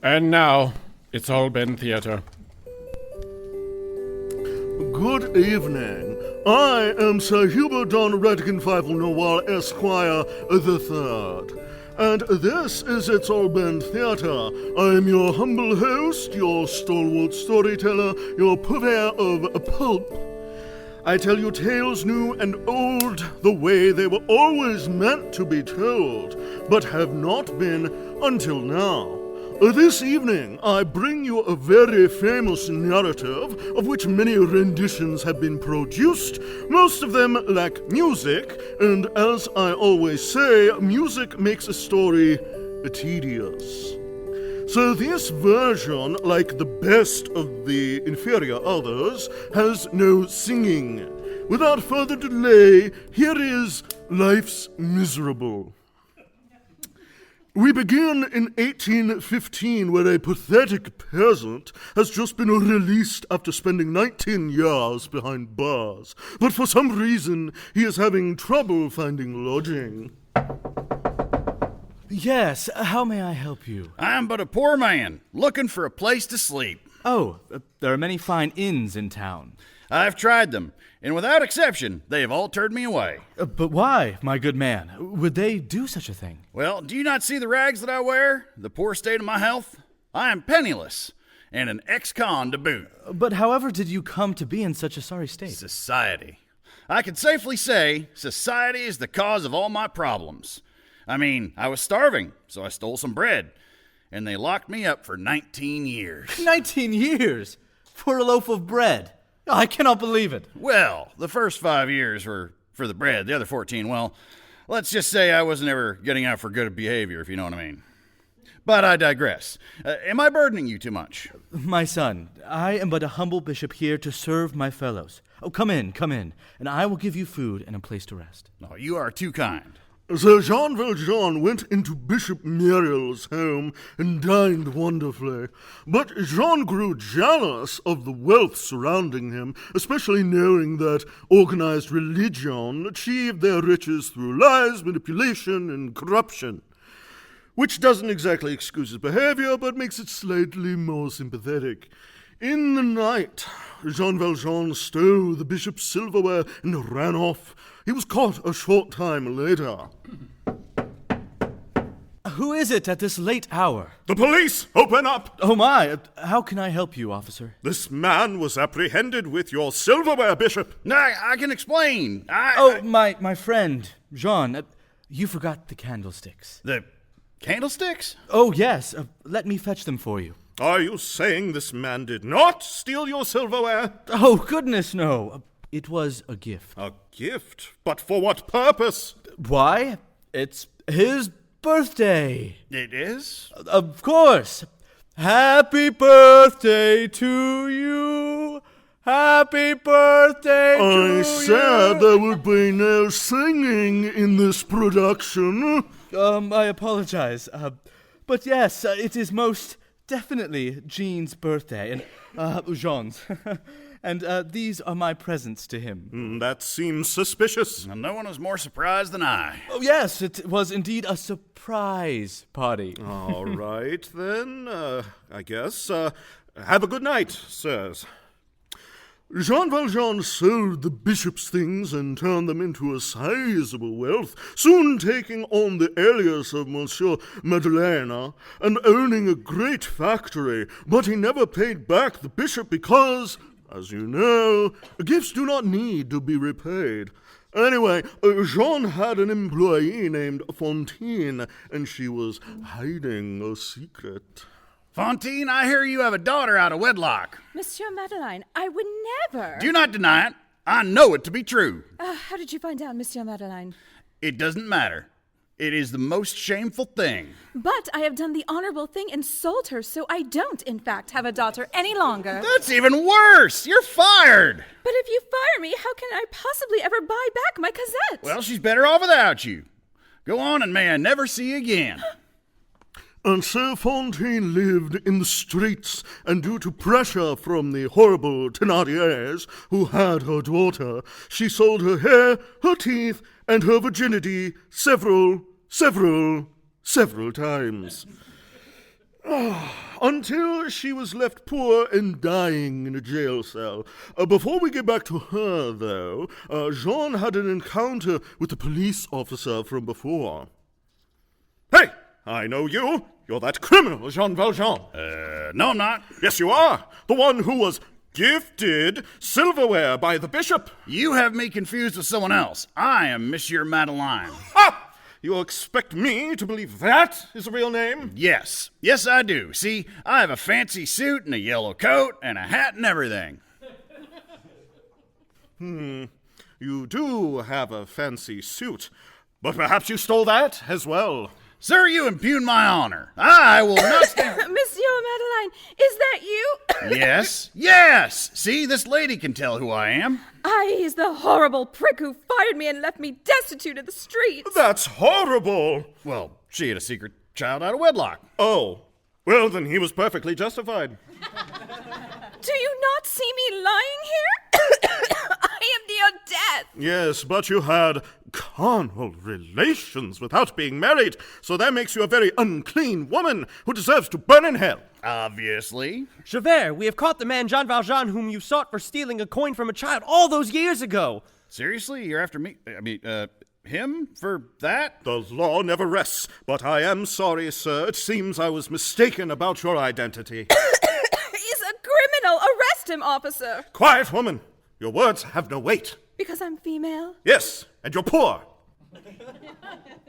And now, Itsahlbend Theatre. Good evening. I am Sir Hubert Don Redkin Noir Esquire the Third. And this is Itsahlbend Theatre. I am your humble host, your stalwart storyteller, your purveyor of pulp. I tell you tales new and old, the way they were always meant to be told, but have not been until now. This evening, I bring you a very famous narrative, of which many renditions have been produced. Most of them lack music, and as I always say, music makes a story tedious. So this version, like the best of the inferior others, has no singing. Without further delay, here is Life's Miserable. We begin in 1815, where a pathetic peasant has just been released after spending 19 years behind bars. But for some reason, he is having trouble finding lodging. Yes, how may I help you? I am but a poor man, looking for a place to sleep. Oh, there are many fine inns in town. I've tried them, and without exception, they have all turned me away. But why, my good man? Would they do such a thing? Well, do you not see the rags that I wear? The poor state of my health? I am penniless, and an ex-con to boot. But however did you come to be in such a sorry state? Society. I can safely say society is the cause of all my problems. I mean, I was starving, so I stole some bread, and they locked me up for 19 years. 19 years? For a loaf of bread? I cannot believe it. Well, the first 5 years were for the bread. The other 14, well, let's just say I wasn't ever getting out for good behavior, if you know what I mean. But I digress. Am I burdening you too much? My son, I am but a humble bishop here to serve my fellows. Oh, come in, and I will give you food and a place to rest. Oh, you are too kind. Sir Jean Valjean went into Bishop Myriel's home and dined wonderfully. But Jean grew jealous of the wealth surrounding him, especially knowing that organized religion achieved their riches through lies, manipulation, and corruption. Which doesn't exactly excuse his behavior, but makes it slightly more sympathetic. In the night, Jean Valjean stole the bishop's silverware and ran off. He was caught a short time later. Who is it at this late hour? The police! Open up! Oh my, how can I help you, officer? This man was apprehended with your silverware, Bishop. I can explain. My friend, Jean, you forgot the candlesticks. The candlesticks? Oh, yes, let me fetch them for you. Are you saying this man did not steal your silverware? Oh, goodness, no. It was a gift. A gift? But for what purpose? Why? It's his birthday. It is? Of course. Happy birthday to you. Happy birthday to you. I said there would be no singing in this production. I apologize. But yes, it is most definitely Jean's birthday, and Jean's. And these are my presents to him. That seems suspicious. No one was more surprised than I. Oh, yes, it was indeed a surprise party. All right, then, I guess. Have a good night, sirs. Jean Valjean sold the bishop's things and turned them into a sizable wealth, soon taking on the alias of Monsieur Madeleine and owning a great factory. But he never paid back the bishop because, as you know, gifts do not need to be repaid. Anyway, Jean had an employee named Fantine, and she was hiding a secret. Fantine, I hear you have a daughter out of wedlock. Monsieur Madeleine, I would never. Do not deny it. I know it to be true. How did you find out, Monsieur Madeleine? It doesn't matter. It is the most shameful thing. But I have done the honorable thing and sold her, so I don't, in fact, have a daughter any longer. That's even worse. You're fired. But if you fire me, how can I possibly ever buy back my Cosette? Well, she's better off without you. Go on, and may I never see you again. And so Fantine lived in the streets, and due to pressure from the horrible Thenardiers who had her daughter, she sold her hair, her teeth, and her virginity several times. until she was left poor and dying in a jail cell. Before we get back to her, though, Jean had an encounter with the police officer from before. Hey, I know you. You're that criminal, Jean Valjean. No, I'm not. Yes, you are. The one who was gifted silverware by the bishop. You have me confused with someone else. I am Monsieur Madeleine. Ha! You expect me to believe that is a real name? Yes. Yes, I do. See, I have a fancy suit and a yellow coat and a hat and everything. You do have a fancy suit, but perhaps you stole that as well. Sir, you impugn my honor. I will not stand... Monsieur Madeleine, is that you? Yes, yes. See, this lady can tell who I am. He's the horrible prick who fired me and left me destitute in the streets. That's horrible. Well, she had a secret child out of wedlock. Oh, well, then he was perfectly justified. Do you not see me lying here? I am near death. Yes, but you had carnal relations without being married, so that makes you a very unclean woman who deserves to burn in hell. Obviously. Javert, we have caught the man Jean Valjean whom you sought for stealing a coin from a child all those years ago. Seriously? You're after me? Him? For that? The law never rests, but I am sorry, sir. It seems I was mistaken about your identity. He's a criminal. Arrest him, officer. Quiet, woman. Your words have no weight. Because I'm female? Yes, and you're poor.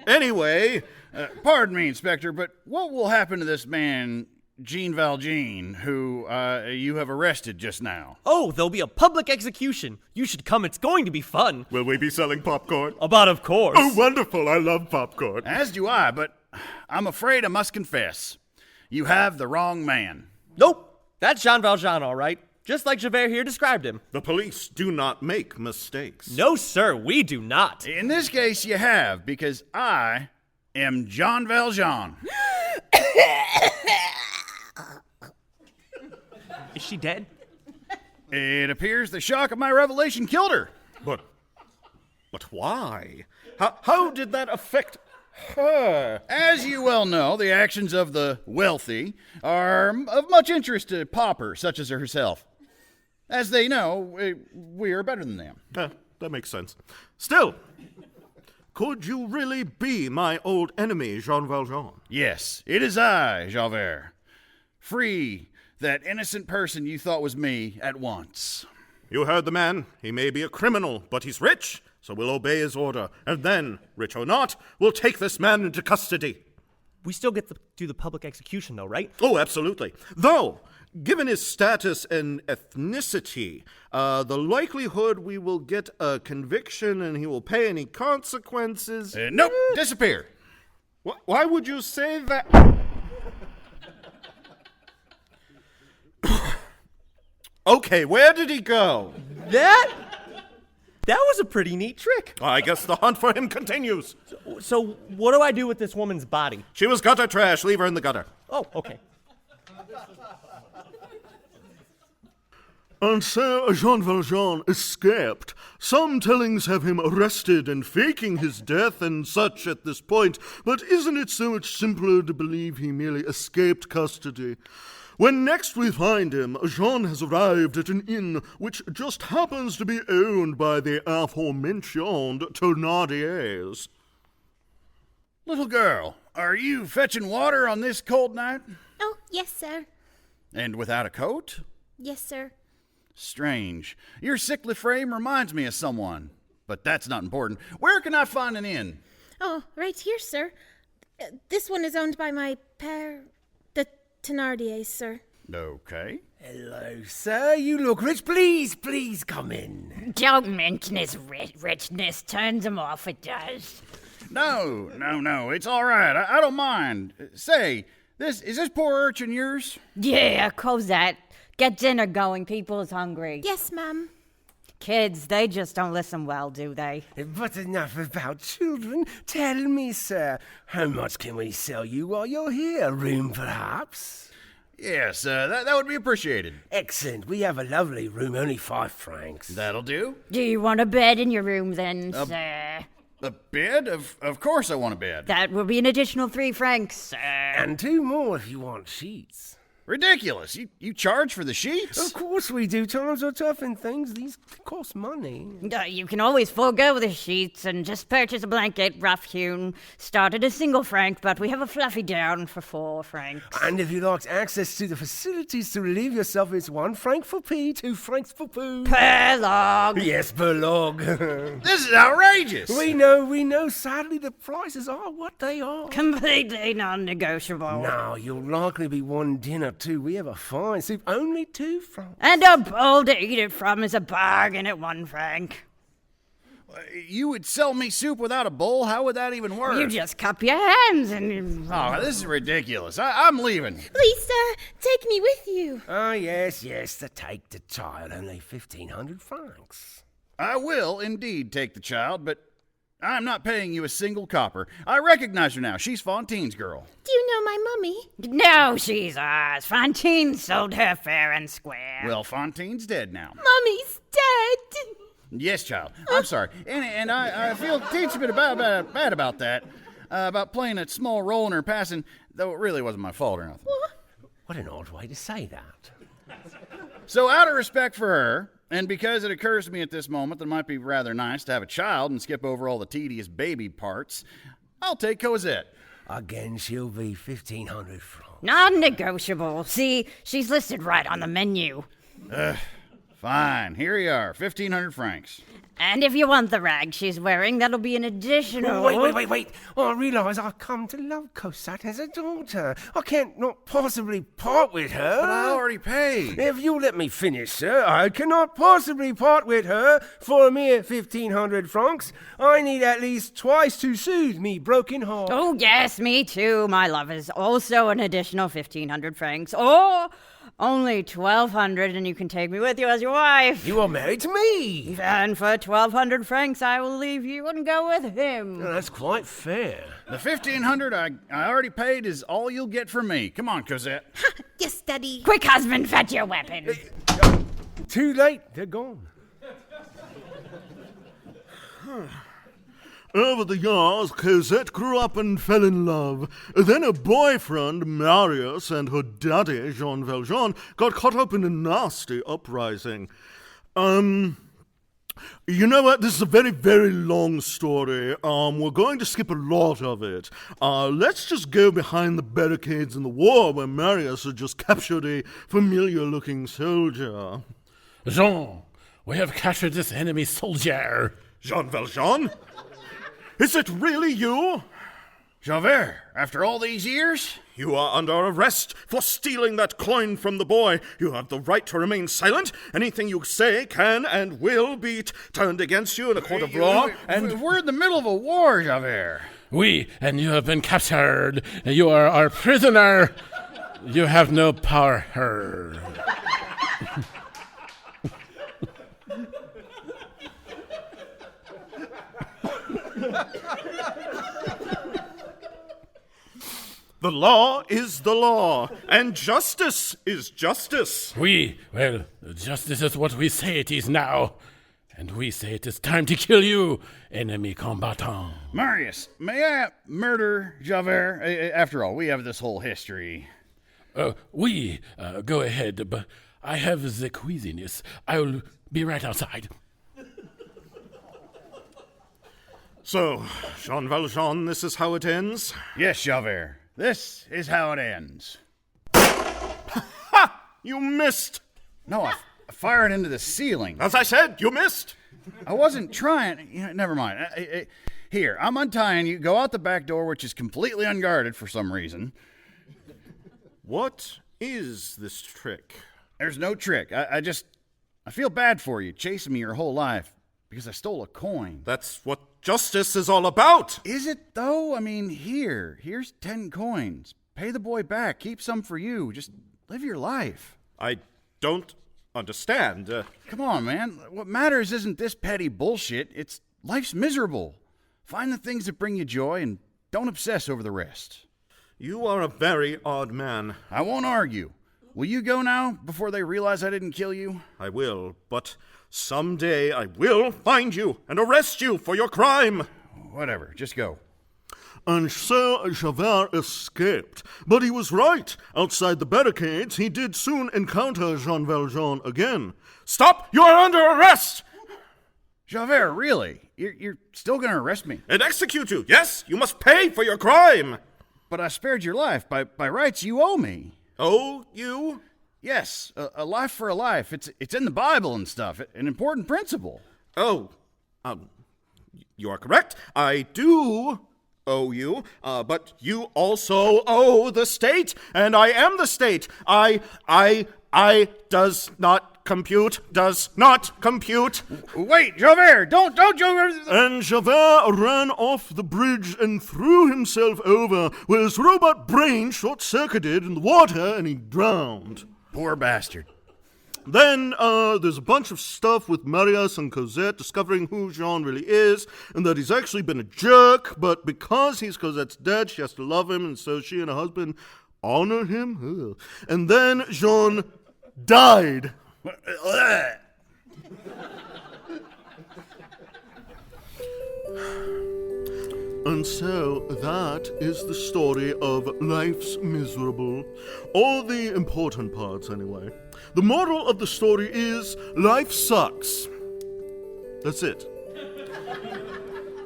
Anyway, Pardon me, Inspector, but what will happen to this man, Jean Valjean, who you have arrested just now? Oh, there'll be a public execution. You should come, it's going to be fun. will we be selling popcorn? About of course. Oh, wonderful. I love popcorn. As do I, but I'm afraid I must confess. You have the wrong man. Nope, that's Jean Valjean, all right. Just like Javert here described him. The police do not make mistakes. No, sir, we do not. In this case, you have, because I am Jean Valjean. Is she dead? It appears the shock of my revelation killed her. But why? How did that affect her? As you well know, the actions of the wealthy are of much interest to paupers such as herself. As they know, we are better than them. That makes sense. Still, could you really be my old enemy, Jean Valjean? Yes, it is I, Javert. Free that innocent person you thought was me at once. You heard the man. He may be a criminal, but he's rich, so we'll obey his order. And then, rich or not, we'll take this man into custody. We still get to do the public execution, though, right? Oh, absolutely. Though, given his status and ethnicity, the likelihood we will get a conviction and he will pay any consequences... Nope, disappear. Why would you say that? Okay, where did he go? That was a pretty neat trick. I guess the hunt for him continues. So what do I do with this woman's body? She was gutter trash. Leave her in the gutter. Oh, okay. And so Jean Valjean escaped. Some tellings have him arrested and faking his death and such at this point, but isn't it so much simpler to believe he merely escaped custody? When next we find him, Jean has arrived at an inn which just happens to be owned by the aforementioned Thernardiers. Little girl, are you fetching water on this cold night? Oh, yes, sir. And without a coat? Yes, sir. Strange. Your sickly frame reminds me of someone. But that's not important. Where can I find an inn? Oh, right here, sir. This one is owned by my the Thenardiers, sir. Okay. Hello, sir. You look rich. Please come in. Don't mention his richness. Turns him off, it does. No. It's all right. I don't mind. Say, is this poor urchin yours? Yeah, Cosette. Get dinner going. People is hungry. Yes, ma'am. Kids, they just don't listen well, do they? But enough about children. Tell me, sir, how much can we sell you while you're here? Room, perhaps? Yes, that would be appreciated. Excellent. We have a lovely room, only 5 francs. That'll do. Do you want a bed in your room then, sir? A bed? Of course I want a bed. That will be an additional 3 francs, sir. And 2 more if you want sheets. Ridiculous. You charge for the sheets? Of course we do. Times are tough and things. These cost money. You can always forego the sheets and just purchase a blanket, rough-hewn. Start at a single franc, but we have a fluffy down for 4 francs. And if you like access to the facilities to relieve yourself, it's 1 franc for pee, 2 francs for poo. Per log. Yes, per log. This is outrageous. We know. Sadly, the prices are what they are. Completely non-negotiable. Now, you'll likely be one dinner too. We have a fine soup, only 2 francs. And a bowl to eat it from is a bargain at 1 franc. You would sell me soup without a bowl? How would that even work? You just cup your hands and... Oh, this is ridiculous. I'm leaving. Please, sir, take me with you. Ah, yes, to take the child, only 1,500 francs. I will indeed take the child, but I'm not paying you a single copper. I recognize her now. She's Fantine's girl. Do you know my mummy? No, she's ours. Fantine sold her fair and square. Well, Fantine's dead now. Mummy's dead. Yes, child. I'm sorry. And I feel a teensy bit bad about that. About playing a small role in her passing, though it really wasn't my fault or nothing. What an odd way to say that. So out of respect for her, and because it occurs to me at this moment that it might be rather nice to have a child and skip over all the tedious baby parts, I'll take Cosette. Again, she'll be 1,500 francs. Non-negotiable. See, she's listed right on the menu. Fine. Here you are, 1,500 francs. And if you want the rag she's wearing, that'll be an additional... Wait. I realise I've come to love Cosette as a daughter. I can't not possibly part with her. But I already paid. If you'll let me finish, sir, I cannot possibly part with her for a mere 1,500 francs. I need at least twice to soothe me broken heart. Oh, yes, me too. My love is also an additional 1,500 francs. Or... only 1,200, and you can take me with you as your wife. You are married to me. And for 1,200 francs, I will leave you and go with him. That's quite fair. The 1,500 I already paid is all you'll get from me. Come on, Cosette. Yes, Daddy. Quick, husband, fetch your weapon. Too late. They're gone. Over the years, Cosette grew up and fell in love. Then her boyfriend, Marius, and her daddy, Jean Valjean, got caught up in a nasty uprising. You know what? This is a very, very long story. We're going to skip a lot of it. Let's just go behind the barricades in the war where Marius had just captured a familiar-looking soldier. Jean, we have captured this enemy soldier. Jean Valjean? Is it really you? Javert, after all these years? You are under arrest for stealing that coin from the boy. You have the right to remain silent. Anything you say can and will be turned against you in a court of law. And we're in the middle of a war, Javert. We, and you have been captured. You are our prisoner. You have no power here. The law is the law, and justice is justice. Well, justice is what we say it is now. And we say it is time to kill you, enemy combatant. Marius, may I murder Javert? After all, we have this whole history. Go ahead, but I have the queasiness. I'll be right outside. So, Jean Valjean, this is how it ends? Yes, Javert. This is how it ends. Ha! You missed! No, I fired into the ceiling. As I said, you missed! I wasn't trying. Never mind. Here, I'm untying you. Go out the back door, which is completely unguarded for some reason. What is this trick? There's no trick. I feel bad for you, chasing me your whole life, because I stole a coin. That's what justice is all about. Is it, though? I mean, here's 10 coins. Pay the boy back. Keep some for you. Just live your life. I don't understand. Come on, man. What matters isn't this petty bullshit. It's life's miserable. Find the things that bring you joy and don't obsess over the rest. You are a very odd man. I won't argue. Will you go now before they realize I didn't kill you? I will, but someday I will find you and arrest you for your crime. Whatever, just go. and so Javert escaped. But he was right. Outside the barricades, he did soon encounter Jean Valjean again. Stop! You are under arrest! Javert, really? You're still going to arrest me? And execute you. Yes, you must pay for your crime. But I spared your life. By rights, you owe me. Oh, you? Yes, a life for a life. It's in the Bible and stuff. An important principle. Oh, you are correct. I do owe you, but you also owe the state, and I am the state. I does not compute. Wait, Javert, don't, Javert. And Javert ran off the bridge and threw himself over, where his robot brain short-circuited in the water and he drowned. Poor bastard. Then there's a bunch of stuff with Marius and Cosette discovering who Jean really is, and that he's actually been a jerk, but because he's Cosette's dad, she has to love him, and so she and her husband honor him. Ugh. And then Jean died. And so that is the story of Life's Miserable. All the important parts, anyway. The moral of the story is life sucks. That's it.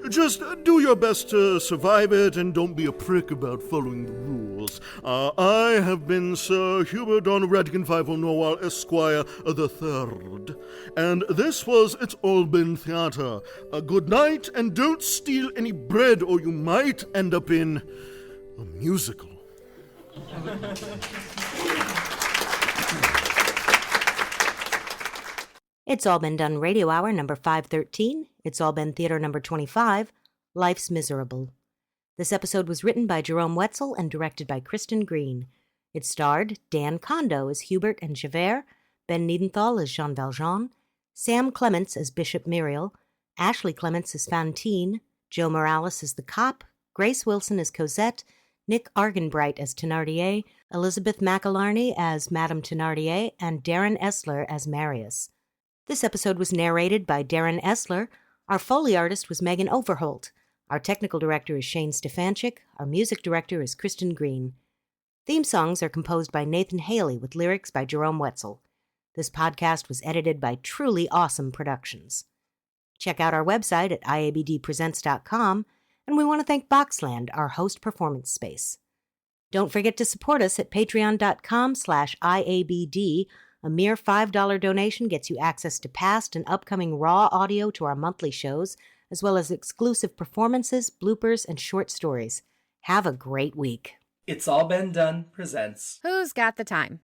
Just do your best to survive it and don't be a prick about following the rules. I have been Sir Hubert on Radigan 50 Noir Esquire the Third, and this was Itsahlbend Theatre. Good night, and don't steal any bread or you might end up in a musical. It's All Been Done Radio Hour number 513. It's All Been Theater number 25. Life's Miserable. This episode was written by Jerome Wetzel and directed by Kristen Green. It starred Dan Condo as Hubert and Javert, Ben Neidenthal as Jean Valjean, Sam Clements as Bishop Myriel, Ashley Clements as Fantine, Joe Morales as the cop, Grace Wilson as Cosette, Nick Arganbright as Thenardier, Elizabeth McAlarney as Madame Thenardier, and Darren Esler as Marius. This episode was narrated by Darren Esler. Our Foley artist was Megan Overholt. Our technical director is Shane Stefanchik. Our music director is Kristen Green. Theme songs are composed by Nathan Haley with lyrics by Jerome Wetzel. This podcast was edited by Truly Awesome Productions. Check out our website at iabdpresents.com, and we want to thank Boxland, our host performance space. Don't forget to support us at patreon.com/IABD. A mere $5 donation gets you access to past and upcoming raw audio to our monthly shows, as well as exclusive performances, bloopers, and short stories. Have a great week. It's All Been Done presents Who's Got the Time?